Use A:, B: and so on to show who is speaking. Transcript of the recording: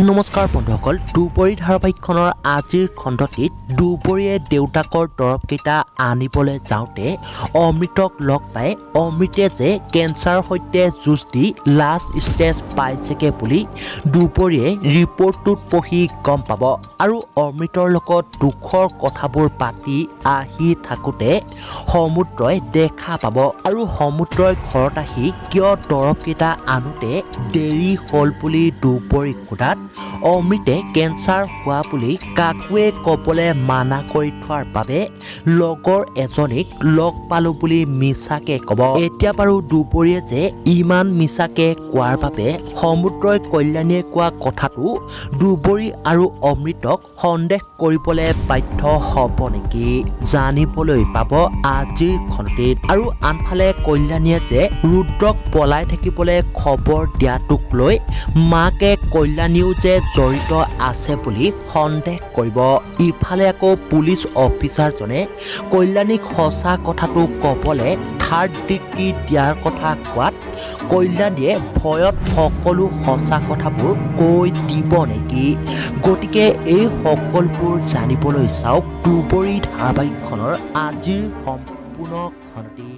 A: নমস্কাৰ বন্ধুসকল, দুপৰী ধাৰাবাহিকখনৰ আজিৰ খণ্ডটিত দুপৰীয়ে দেউতাকৰ দৰৱকেইটা আনিবলৈ যাওঁতে অমৃতক লগ পাই অমৃতে যে কেঞ্চাৰৰ সৈতে যুঁজ দি লাষ্ট ষ্টেজ পাইছেগে বুলি দুপৰীয়ে ৰিপৰ্টটোত পঢ়ি গম পাব। আৰু অমৃতৰ লগত দুখৰ কথাবোৰ পাতি আহি থাকোঁতে সমুদ্ৰই দেখা পাব আৰু সমুদ্ৰই ঘৰত আহি কিয় দৰৱকেইটা আনোতে দেৰি হ'ল বুলি দুপৰীক সোধাত অমৃতে কেঞ্চাৰ হোৱা বুলি কাকোৱে ক'বলৈ মানা কৰি থোৱাৰ বাবে লগৰ এজনীক লগ পালোঁ বুলি মিছাকে ক'ব। এতিয়া বাৰু দুপৰীয়ে যে ইমান মিছাকে কোৱাৰ বাবে সমুদ্ৰই কল্যাণীয়ে কোৱা কথাটো দুপৰী আৰু অমৃতক সন্দেহ কৰিবলৈ বাধ্য হ'ব নেকি, জানিবলৈ পাব আজিৰ খণ্ডটিত। আৰু আনফালে কল্যাণীয়ে যে ৰুদ্ৰক পলাই থাকিবলৈ খবৰ দিয়াটোক লৈ মাকে কল্যাণীও যে জড়িত আছে বুলি সন্দেহ কৰিব। ইফালে আকৌ পুলিচ অফিচাৰজনে কল্যাণীক সঁচা কথাটো ক'বলৈ থাৰ্ড ডিগ্ৰী দিয়াৰ কথা কোৱাত কল্যাণীয়ে ভয়ত সকলো সঁচা কথাবোৰ কৈ দিব নেকি? গতিকে এই সকলোবোৰ জানিবলৈ চাওক দুপৰী ধাৰাবাহিকখনৰ আজিৰ সম্পূৰ্ণ খণ্ডটি।